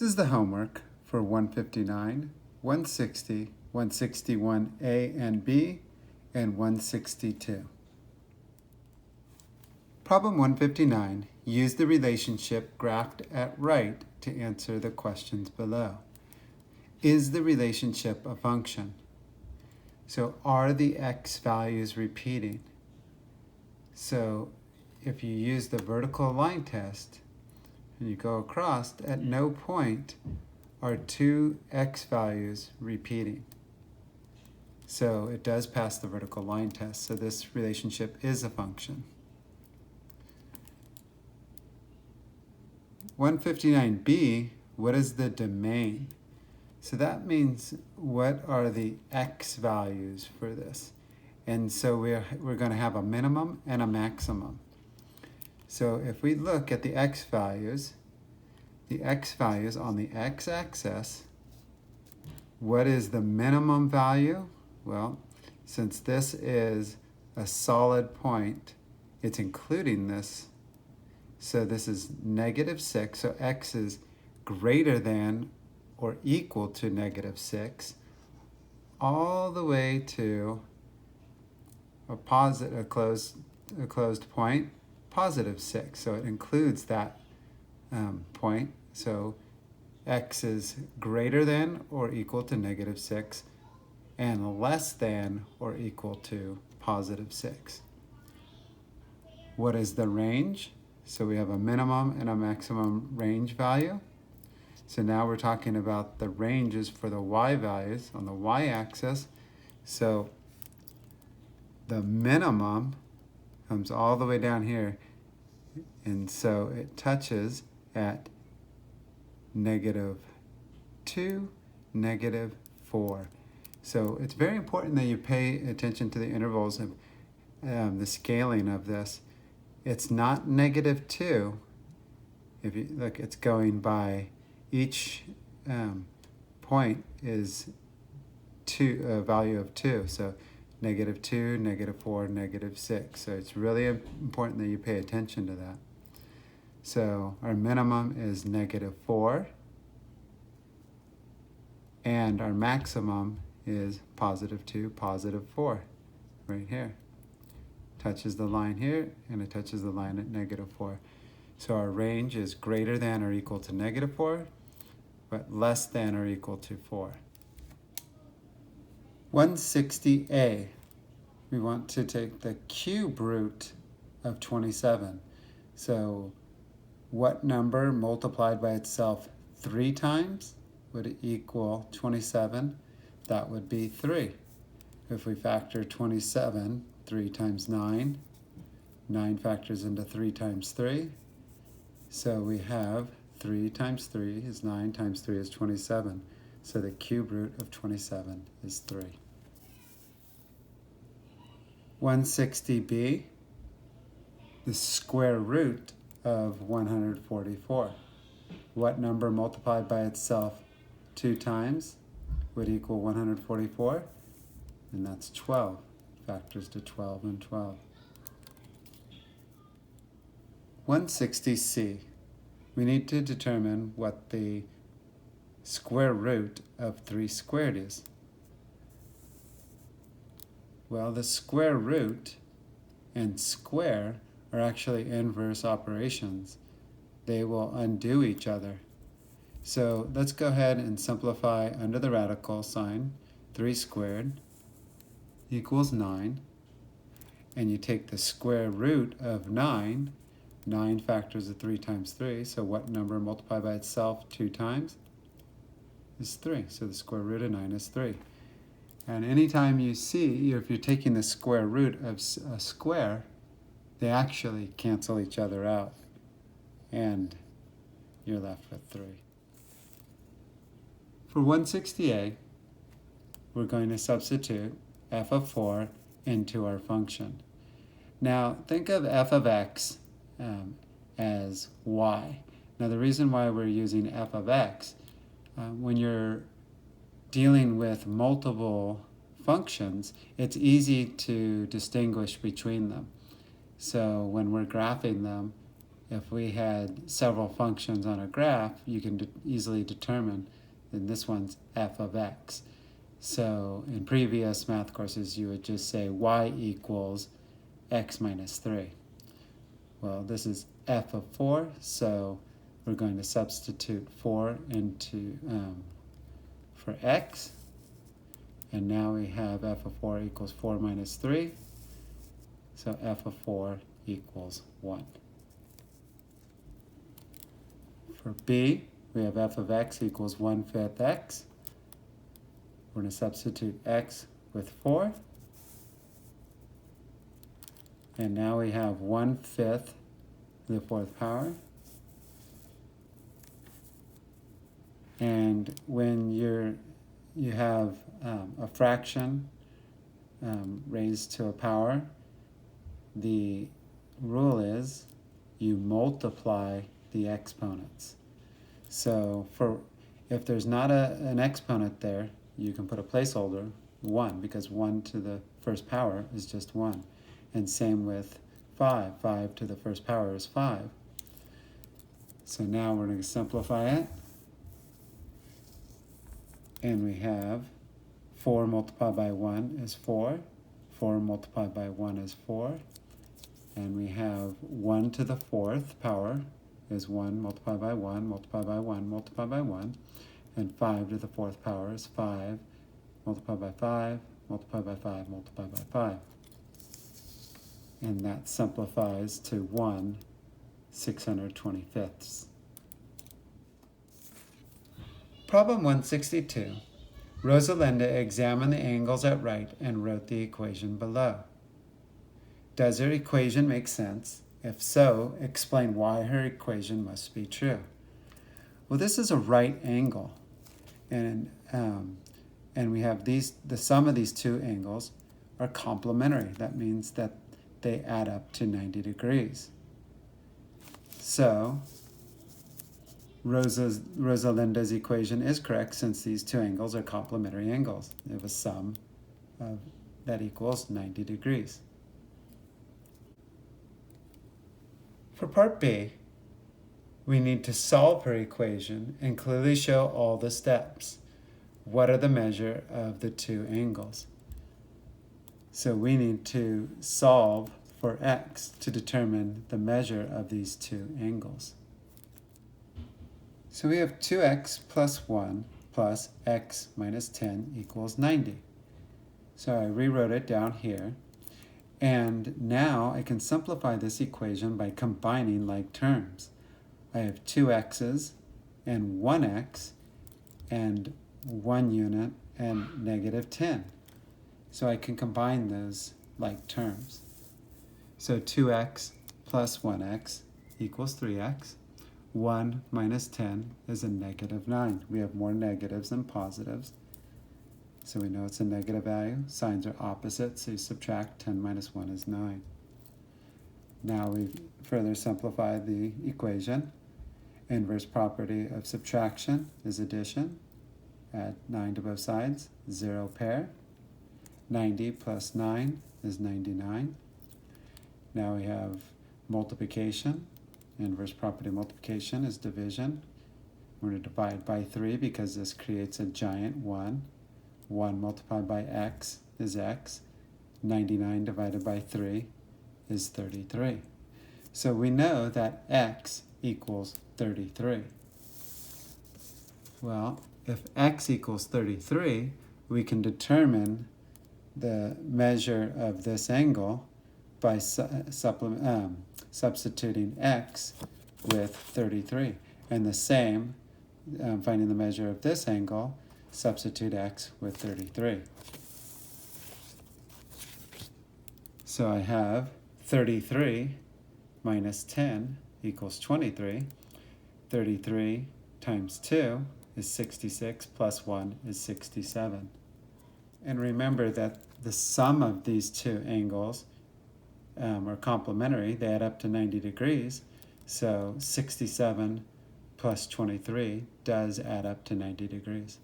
This is the homework for 159, 160, 161A and B, and 162. Problem 159. Use the relationship graphed at right to answer the questions below. Is the relationship a function? So are the x values repeating? So if you use the vertical line test, and you go across, at no point are two x values repeating. So it does pass the vertical line test. So this relationship is a function. 159b, what is the domain? So that means what are the x values for this? And so we're going to have a minimum and a maximum. So if we look at the x values on the x-axis, what is the minimum value? Well, since this is a solid point, it's including this. So this is -6, so x is greater than or equal to -6, all the way to a closed point, +6. So it includes that point. So x is greater than or equal to -6 and less than or equal to +6. What is the range? So we have a minimum and a maximum range value. So now we're talking about the ranges for the y values on the y-axis. So the minimum comes all the way down here, and so it touches at -2, -4. So it's very important that you pay attention to the intervals of the scaling of this. It's not -2. If you look, it's going by each point is a value of 2. So -2, -4, -6. So it's really important that you pay attention to that. So our minimum is -4, and our maximum is +2, +4, right here. Touches the line here, and it touches the line at -4. So our range is greater than or equal to -4, but less than or equal to 4. 160a, we want to take the cube root of 27. So what number multiplied by itself 3 times would equal 27? That would be 3. If we factor 27, 3 times 9, 9 factors into 3 times 3. So we have 3 times 3 is 9 times 3 is 27. So the cube root of 27 is 3. 160b, the square root of 144. What number multiplied by itself 2 times would equal 144? And that's 12. Factors to 12 and 12. 160c. We need to determine what the square root of 3 squared is. Well, the square root and square are actually inverse operations. They will undo each other. So let's go ahead and simplify under the radical sign. 3 squared equals 9. And you take the square root of 9. 9 factors of 3 times 3. So what number multiplied by itself 2 times? Is 3. So the square root of 9 is 3. And anytime you see, if you're taking the square root of a square, they actually cancel each other out. And you're left with 3. For 160a, we're going to substitute f of 4 into our function. Now, think of f of x as y. Now, the reason why we're using f of x, when you're dealing with multiple functions, it's easy to distinguish between them. So when we're graphing them, if we had several functions on a graph, you can easily determine that this one's f of x. So in previous math courses, you would just say y equals x minus 3. Well, this is f of 4, so we're going to substitute 4 into for x. And now we have f of 4 equals 4 minus 3. So f of 4 equals 1. For b, we have f of x equals 1/5 x. We're going to substitute x with 4. And now we have 1/5 to the 4th power. And when you have a fraction raised to a power, the rule is you multiply the exponents. So if there's not an exponent there, you can put a placeholder 1, because 1 to the 1st power is just 1. And same with 5. 5 to the 1st power is 5. So now we're going to simplify it. And we have 4 multiplied by 1 is 4. 4 multiplied by 1 is 4. And we have 1 to the 4th power is 1 multiplied by 1, multiplied by 1, multiplied by 1. And 5 to the 4th power is 5, multiplied by 5, multiplied by 5, multiplied by 5. And that simplifies to 1/625. Problem 162. Rosalinda examined the angles at right and wrote the equation below. Does her equation make sense? If so, explain why her equation must be true. Well, this is a right angle, and we have the sum of these two angles are complementary. That means that they add up to 90 degrees. So Rosalinda's equation is correct, since these two angles are complementary angles. They have a sum that equals 90 degrees. For part B, we need to solve her equation and clearly show all the steps. What are the measure of the two angles? So we need to solve for x to determine the measure of these two angles. So we have 2x plus 1 plus x minus 10 equals 90. So I rewrote it down here. And now I can simplify this equation by combining like terms. I have 2 x's and 1x and 1 unit and -10. So I can combine those like terms. So 2x plus 1x equals 3x. 1 minus 10 is a -9. We have more negatives than positives. So we know it's a negative value. Signs are opposite, so you subtract 10 minus 1 is 9. Now we further simplify the equation. Inverse property of subtraction is addition. Add 9 to both sides, 0 pair. 90 plus 9 is 99. Now we have multiplication. Inverse property of multiplication is division. We're going to divide by 3 because this creates a giant 1. 1 multiplied by x is x. 99 divided by 3 is 33. So we know that x equals 33. Well, if x equals 33, we can determine the measure of this angle by substituting x with 33. And the same, finding the measure of this angle, substitute x with 33. So I have 33 minus 10 equals 23. 33 times 2 is 66, plus 1 is 67. And remember that the sum of these two angles are complementary. They add up to 90 degrees. So 67 plus 23 does add up to 90 degrees.